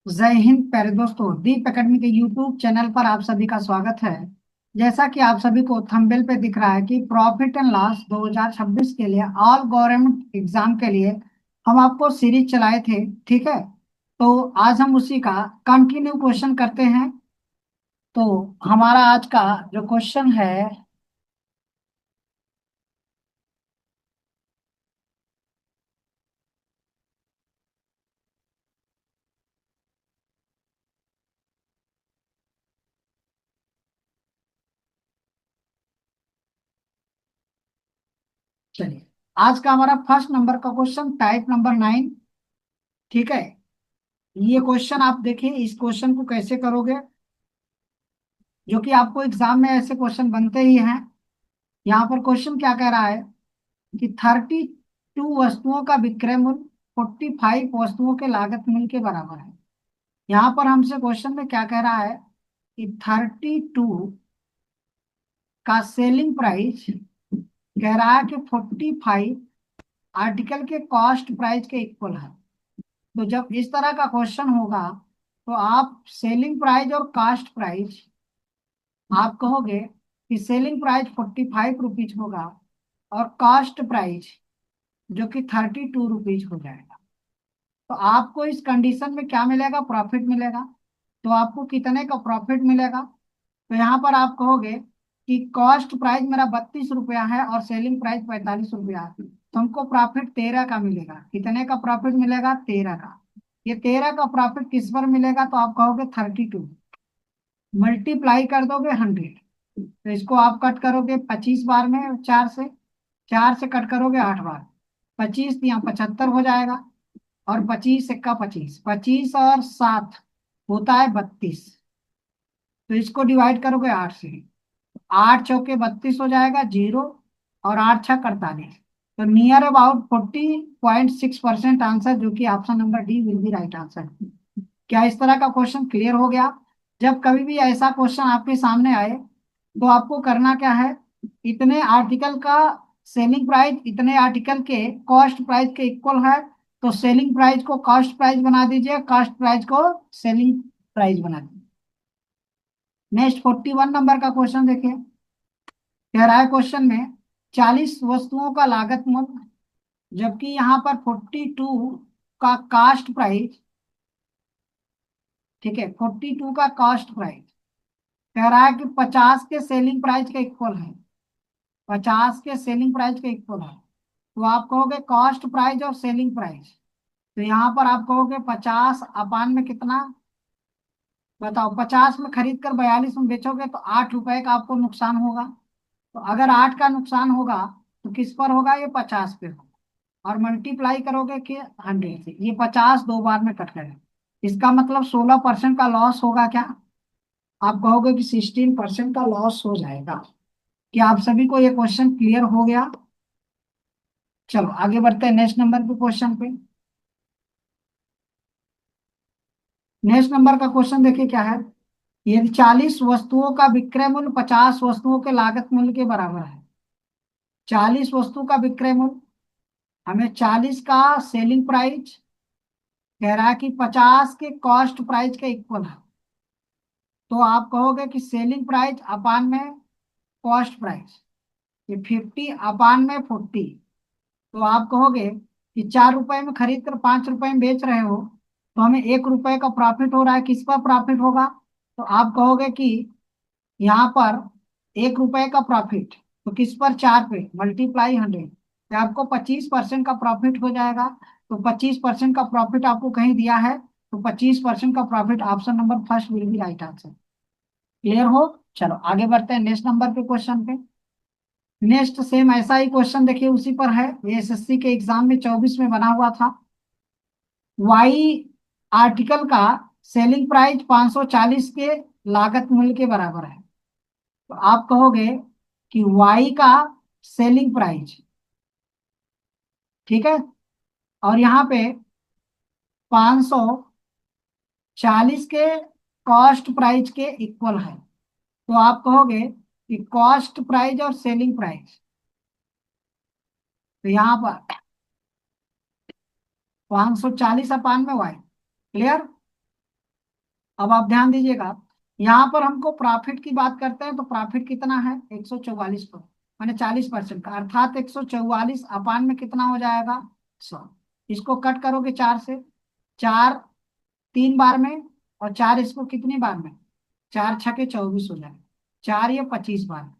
जय हिंद प्यारे दोस्तों, दीप एकेडमी के यूट्यूब चैनल पर आप सभी का स्वागत है। जैसा कि आप सभी को थंबनेल पे दिख रहा है कि प्रॉफिट एंड लॉस 2026 के लिए ऑल गवर्नमेंट एग्जाम के लिए हम आपको सीरीज चलाए थे। ठीक है, तो आज हम उसी का कंटिन्यू क्वेश्चन करते हैं। तो हमारा आज का जो क्वेश्चन है, चलिए, आज का हमारा फर्स्ट नंबर का क्वेश्चन टाइप नंबर 9। ठीक है, ये क्वेश्चन आप देखिए, इस क्वेश्चन को कैसे करोगे, जो कि आपको एग्जाम में ऐसे क्वेश्चन बनते ही हैं। यहाँ पर क्वेश्चन क्या कह रहा है कि 32 वस्तुओं का विक्रय मूल्य 45 वस्तुओं के लागत मूल्य के बराबर है। यहाँ पर हमसे क्वेश्चन में क्या कह रहा है कि 32 का सेलिंग प्राइस कह रहा है कि 45 आर्टिकल के कॉस्ट प्राइस के इक्वल है। तो जब इस तरह का क्वेश्चन होगा तो आप सेलिंग प्राइस और कॉस्ट प्राइस आप कहोगे कि सेलिंग प्राइस 45 रुपीज होगा और कॉस्ट प्राइस जो कि 32 रुपीज हो जाएगा। तो आपको इस कंडीशन में क्या मिलेगा, प्रॉफिट मिलेगा। तो आपको कितने का प्रॉफिट मिलेगा, तो यहाँ पर आप कहोगे कि कॉस्ट प्राइस मेरा 32 रुपया है और सेलिंग प्राइस 45 रुपया है, तो हमको प्रॉफिट 13 का मिलेगा। कितने का प्रॉफिट मिलेगा, 13 का। ये 13 का प्रॉफिट किस पर मिलेगा, तो आप कहोगे 32, मल्टीप्लाई कर दोगे 100। तो इसको आप कट करोगे 25 बार में, चार से कट करोगे 8 बार, 25 यहाँ 75 हो जाएगा। और 25 एक्का 25, 25 और 7 होता है 32। तो इसको डिवाइड करोगे 8 से, 8 चौके 32 हो जाएगा, जीरो। और 8 6 48। तो नियर अबाउट 40.6% आंसर, जो कि option number D will be right answer. क्या इस तरह का क्वेश्चन क्लियर हो गया? जब कभी भी ऐसा क्वेश्चन आपके सामने आए तो आपको करना क्या है, इतने आर्टिकल का सेलिंग प्राइस इतने आर्टिकल के कॉस्ट प्राइस के इक्वल है, तो सेलिंग प्राइस को कॉस्ट प्राइस बना दीजिए, कॉस्ट प्राइस को सेलिंग प्राइस बना दीजिए। नेक्स्ट 41 नंबर का क्वेश्चन देखिए। कह रहा है क्वेश्चन में 40 वस्तुओं का लागत मूल्य, जबकि यहाँ पर 42 का कास्ट प्राइस, ठीक है, 42 का कास्ट प्राइस कह रहा है कि 50 के सेलिंग प्राइस के इक्वल है। 50 के सेलिंग प्राइस के इक्वल है। तो आप कहोगे कॉस्ट प्राइस और सेलिंग प्राइस। तो यहाँ पर आप कहोगे 50 अपान में कितना, बताओ, 50 में खरीद कर 42 में बेचोगे तो 8 रुपए का आपको नुकसान होगा। तो अगर 8 का नुकसान होगा तो किस पर होगा, ये 50 पे होगा। और मल्टीप्लाई करोगे कि 100 से, ये 50 2 बार में कट जाएगा। इसका मतलब 16% का लॉस होगा क्या, आप कहोगे कि 16% का लॉस हो जाएगा। क्या आप सभी को ये क्वेश्चन क्लियर हो गया? चलो आगे बढ़ते हैं नेक्स्ट नंबर पे क्वेश्चन पे। नेक्स्ट नंबर का क्वेश्चन देखिए क्या है। यदि 40 वस्तुओं का विक्रय मूल्य 50 वस्तुओं के लागत मूल्य के बराबर है। 40 वस्तु का विक्रय मूल्य, हमें 40 का सेलिंग प्राइस कह रहा है कि 50 के कॉस्ट प्राइस के इक्वल है। तो आप कहोगे कि सेलिंग प्राइस अपान में कॉस्ट प्राइस, ये 50 अपान में 40। तो आप कहोगे कि 4 रुपए में खरीद कर 5 रुपए में बेच रहे हो, तो हमें 1 रुपए का प्रॉफिट हो रहा है। किस पर प्रॉफिट होगा, तो आप कहोगे कि यहाँ पर 1 रुपए का प्रॉफिट, तो किस पर, 4 पे, मल्टीप्लाई 100, तो आपको 25% का प्रॉफिट हो जाएगा। तो 25% का प्रॉफिट आपको कहीं दिया है, तो 25% का profit option number first will be right answer. Clear हो? चलो आगे बढ़ते हैं नेक्स्ट नंबर पे क्वेश्चन पे। नेक्स्ट सेम ऐसा ही क्वेश्चन देखिए, उसी पर है, ये एसएससी के एग्जाम में 24 में बना हुआ था। वाई आर्टिकल का सेलिंग प्राइस 540 के लागत मूल्य के बराबर है। तो आप कहोगे कि वाई का सेलिंग प्राइस, ठीक है, और यहाँ पे 540 के कॉस्ट प्राइस के इक्वल है। तो आप कहोगे कि कॉस्ट प्राइस और सेलिंग प्राइस, तो यहाँ पर 540 अपान में वाई। क्लियर? अब आप ध्यान दीजिएगा, यहाँ पर हमको प्रॉफिट की बात करते हैं तो प्रॉफिट कितना है 144 पर, माने 40% का, अर्थात 144 अपान में कितना हो जाएगा 100। इसको कट करोगे 4 से, 4 3 बार में, और 4 इसको कितनी बार में, 4 छके 24 हो जाएगा, 4 ये 25 बार।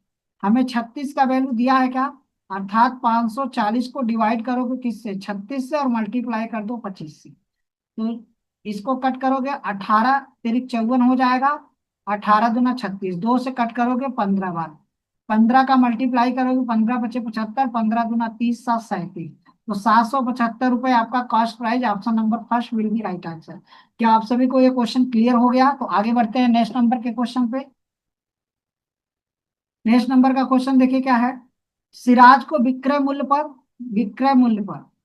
हमें 36 का वैल्यू दिया है क्या, अर्थात 540 को डिवाइड करोगे किससे, 36 से, और मल्टीप्लाई कर दो 25 से। तो इसको कट करोगे 18 तिरिक 54 हो जाएगा, 18 दूना 36, 2 से कट करोगे 15 बार, 15 का मल्टीप्लाई करोगे, 15 बचे 75, 15 दूना 30, 7 37, तो 775 रुपये आपका cost price. Option number first will be right answer. क्या आप सभी को ये क्वेश्चन क्लियर हो गया? तो आगे बढ़ते हैं नेक्स्ट नंबर के क्वेश्चन पे। नेक्स्ट नंबर का क्वेश्चन देखिए क्या है। सिराज को विक्रय मूल्य पर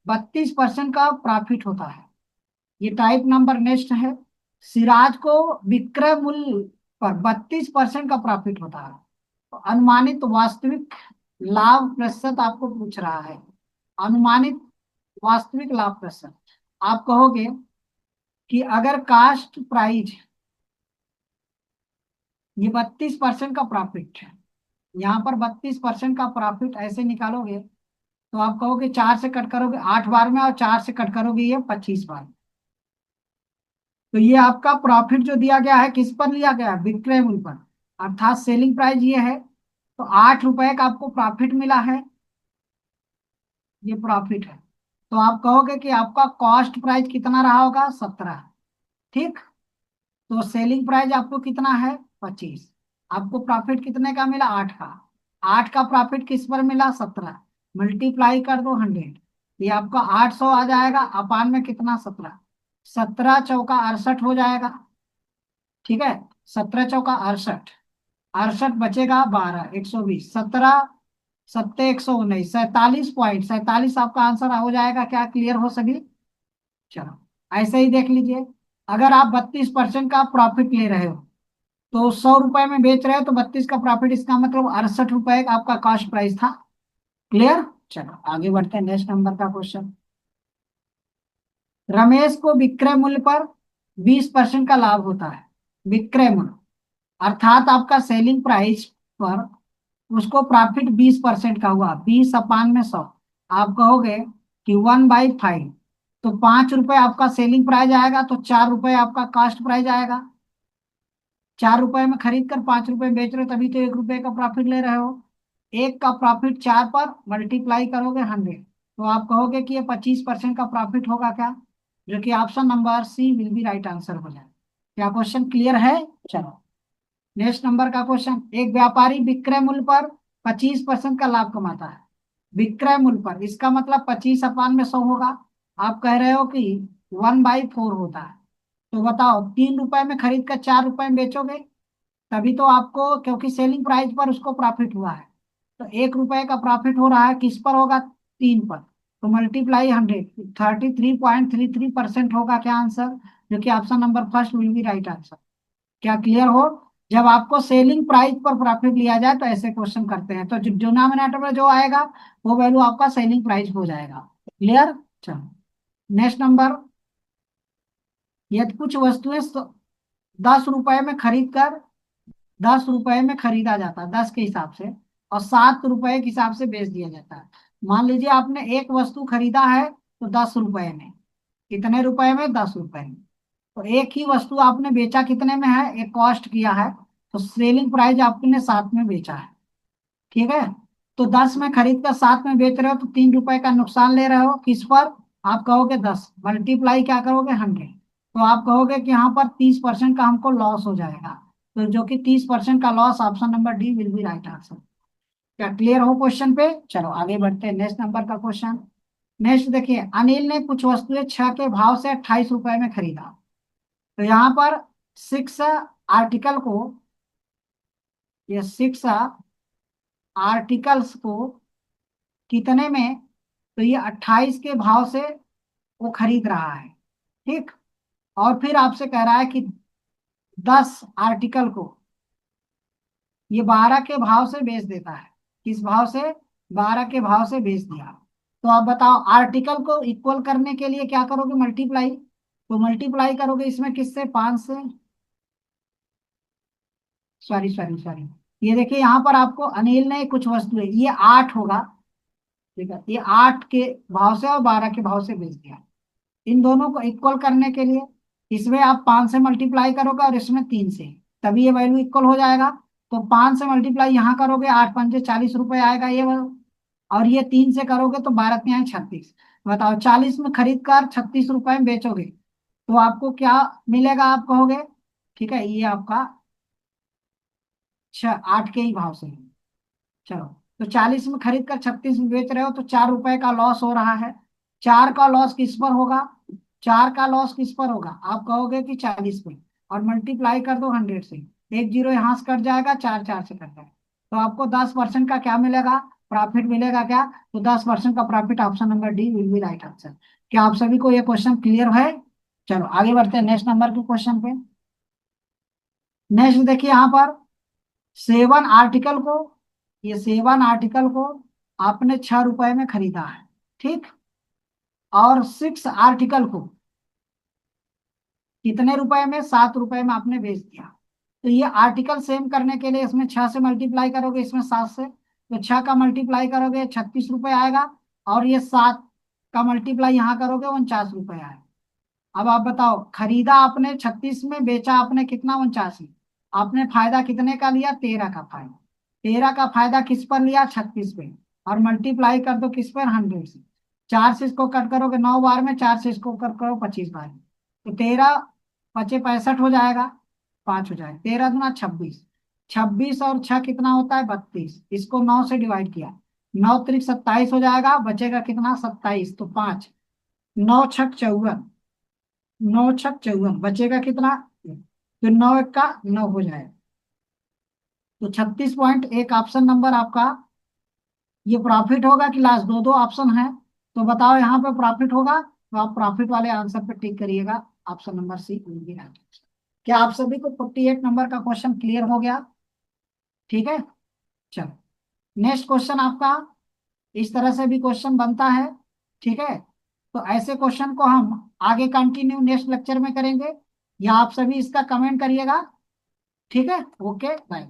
32% का प्रॉफिट होता है। ये टाइप नंबर नेक्स्ट है। सिराज को विक्रय मूल्य पर 32% का प्रॉफिट होता है। तो अनुमानित वास्तविक लाभ प्रतिशत आपको पूछ रहा है। अनुमानित वास्तविक लाभ प्रतिशत, आप कहोगे कि अगर कास्ट प्राइस, ये 32% का प्रॉफिट है, यहाँ पर 32% का प्रॉफिट ऐसे निकालोगे तो आप कहोगे 4 से कट करोगे 8 बार में, और 4 से कट करोगे ये 25 बार। तो ये आपका प्रॉफिट जो दिया गया है किस पर लिया गया है, विक्रय मूल्य पर, अर्थात सेलिंग प्राइस ये है। तो 8 रुपए का आपको प्रॉफिट मिला है, ये प्रॉफिट है। तो आप कहोगे कि आपका कॉस्ट प्राइस कितना रहा होगा, 17। ठीक, तो सेलिंग प्राइस आपको कितना है, 25। आपको प्रॉफिट कितने का मिला, 8 का। 8 का प्रॉफिट किस पर मिला, 17। मल्टीप्लाई कर दो 100, ये आपका 800 आ जाएगा, अपान में कितना, 17। 17 चौका 68 हो जाएगा। ठीक है, 17 चौका 68, 68 बचेगा 12, 120, 17 सत्ते 119, 47.47 आपका आंसर हो जाएगा। क्या क्लियर हो सभी? चलो, ऐसे ही देख लीजिए। अगर आप 32% का प्रॉफिट ले रहे हो, तो 100 रुपए में बेच रहे हो, तो 32 का प्रॉफिट, इसका मतलब 68 रुपए का आपका कॉस्ट प्राइस था। क्लियर? चलो आगे बढ़ते हैं नेक्स्ट नंबर का क्वेश्चन। रमेश को विक्रय मूल्य पर 20% का लाभ होता है। विक्रय मूल्य अर्थात आपका सेलिंग प्राइस पर उसको प्रॉफिट 20% का हुआ, 20 अपान में 100। आप कहोगे कि 1/5, तो 5 रुपए आपका सेलिंग प्राइस आएगा, तो 4 रुपए आपका कॉस्ट प्राइस आएगा। 4 रुपए में खरीद कर 5 रुपए बेच रहे हो, तभी तो 1 रुपए का प्रॉफिट ले रहे हो। एक का प्रॉफिट 4 पर मल्टीप्लाई करोगे 100, तो आप कहोगे कि ये 25% का प्रॉफिट होगा क्या, जो कि option number C will be right answer हो जाए। क्या क्वेश्चन क्लियर है? चलो नेक्स्ट नंबर का क्वेश्चन। एक व्यापारी विक्रय मूल्य पर 25% का लाभ कमाता है। विक्रय मूल्य पर, इसका मतलब 25 अपान में 100 होगा। आप कह रहे हो कि 1/4 होता है। तो बताओ, 3 रुपए में खरीद कर 4 रुपए में बेचोगे, तभी तो आपको, क्योंकि सेलिंग प्राइस पर उसको प्रॉफिट हुआ है। तो 1 रुपए का प्रॉफिट हो रहा है, किस पर होगा, 3 पर। तो मल्टीप्लाई 100, 33.33% होगा क्या आंसर, जो कि option number first will be right answer. क्या क्लियर हो? जब आपको सेलिंग प्राइस पर प्रॉफिट लिया जाए तो ऐसे क्वेश्चन करते हैं, तो जो डिनोमिनेटर में जो आएगा वो वैल्यू आपका सेलिंग प्राइस हो जाएगा। क्लियर? चलो नेक्स्ट नंबर। यदि कुछ वस्तुएं 10 रुपए में खरीद कर 10 रुपए में खरीदा जाता है, 10 के हिसाब से, और 7 रुपए के हिसाब से बेच दिया जाता है। मान लीजिए आपने एक वस्तु खरीदा है तो 10 रुपए में, कितने रुपए में, 10 रुपए में। तो एक ही वस्तु आपने बेचा कितने में है, एक कॉस्ट किया है, तो सेलिंग प्राइस आपने 7 में बेचा है। ठीक है, तो 10 में खरीद कर 7 में बेच रहे हो, तो 3 रुपए का नुकसान ले रहे हो, किस पर, आप कहोगे 10, मल्टीप्लाई क्या करोगे, 100। तो आप कहोगे कि यहाँ पर 30% का हमको लॉस हो जाएगा, तो जो कि 30% का loss, option number D will be right answer. क्या क्लियर हो क्वेश्चन पे? चलो आगे बढ़ते हैं नेक्स्ट नंबर का क्वेश्चन। नेक्स्ट देखिए, अनिल ने कुछ वस्तुएं 6 के भाव से 28 रुपए में खरीदा। तो यहाँ पर 6 आर्टिकल को, ये 6 आर्टिकल्स को कितने में, तो ये 28 के भाव से वो खरीद रहा है। ठीक, और फिर आपसे कह रहा है कि 10 आर्टिकल को ये 12 के भाव से बेच देता है। किस भाव से, 12 के भाव से बेच दिया। तो आप बताओ, आर्टिकल को इक्वल करने के लिए क्या करोगे, मल्टीप्लाई। तो मल्टीप्लाई करोगे इसमें किससे, 5 से, सॉरी सॉरी सॉरी, ये देखिए यहाँ पर आपको अनिल ने कुछ वस्तु है, ये 8 होगा। ठीक है, ये 8 के भाव से और 12 के भाव से बेच दिया। इन दोनों को इक्वल करने के लिए इसमें आप 5 से मल्टीप्लाई करोगे और इसमें 3 से, तभी ये वैल्यू इक्वल हो जाएगा। तो 5 से मल्टीप्लाई यहाँ करोगे, 8 पंजे 40 रुपए आएगा ये और ये 3 से करोगे तो 12 तिहाई 36। बताओ 40 में खरीद कर 36 रुपए में बेचोगे तो आपको क्या मिलेगा, आप कहोगे। ठीक है, ये आपका 8 के ही भाव से है। चलो, तो 40 में खरीद कर 36 में बेच रहे हो तो 4 रुपए का लॉस हो रहा है। 4 का लॉस किस पर होगा, 4 का लॉस किस पर होगा, आप कहोगे कि 40 पे, और मल्टीप्लाई कर दो 100 से। एक जीरो यहाँ से कट जाएगा, 4 4 से कट जाएगा, तो आपको 10% का क्या मिलेगा, प्रॉफिट मिलेगा क्या। तो 10% का profit, option number D will be right answer. क्या आप सभी को ये क्वेश्चन क्लियर है। चलो आगे बढ़ते हैं नेक्स्ट नंबर के क्वेश्चन पे। नेक्स्ट देखिए यहाँ पर, सेवन आर्टिकल को, ये सेवन आर्टिकल को आपने 6 रुपए में खरीदा है। ठीक, और 6 आर्टिकल को कितने रुपए में, 7 रुपए में आपने बेच दिया। तो ये आर्टिकल सेम करने के लिए इसमें 6 से मल्टीप्लाई करोगे, इसमें 7 से, तो 6 का मल्टीप्लाई करोगे 36 रुपए आएगा, और ये 7 का मल्टीप्लाई यहाँ करोगे 49 रुपए आएगा। अब आप बताओ, खरीदा आपने 36 में, बेचा आपने कितना, 89। आपने फायदा कितने का लिया, 13 का फायदा। 13 का फायदा किस पर लिया, 36 पे, और मल्टीप्लाई कर दो किस पर, 100 से। 4 से इसको कट करोगे 9 बार में, 4 से इसको कट करो 25 बार में, तो 13 पचे 65 हो जाएगा, 5 हो जाएगा, 13 दूना 26। 26 और 6 कितना होता है, 32। इसको 9 से डिवाइड किया, 9 त्रिक 27 हो जाएगा, बचेगा कितना, 27, तो 5, 9 छक 54, 9 छक 54, बचेगा कितना, तो 9 एक का 9 हो जाएगा। तो 36.1 ऑप्शन नंबर आपका ये प्रॉफिट होगा कि लॉस, दो दो ऑप्शन है, तो बताओ यहाँ पे प्रॉफिट होगा, तो आप प्रॉफिट वाले आंसर पे टिक करिएगा, option number C will be right. क्या आप सभी को 48 नंबर का क्वेश्चन क्लियर हो गया। ठीक है, चलो नेक्स्ट क्वेश्चन आपका, इस तरह से भी क्वेश्चन बनता है। ठीक है, तो ऐसे क्वेश्चन को हम आगे कंटिन्यू नेक्स्ट लेक्चर में करेंगे, या आप सभी इसका कमेंट करिएगा। ठीक है, ओके बाय।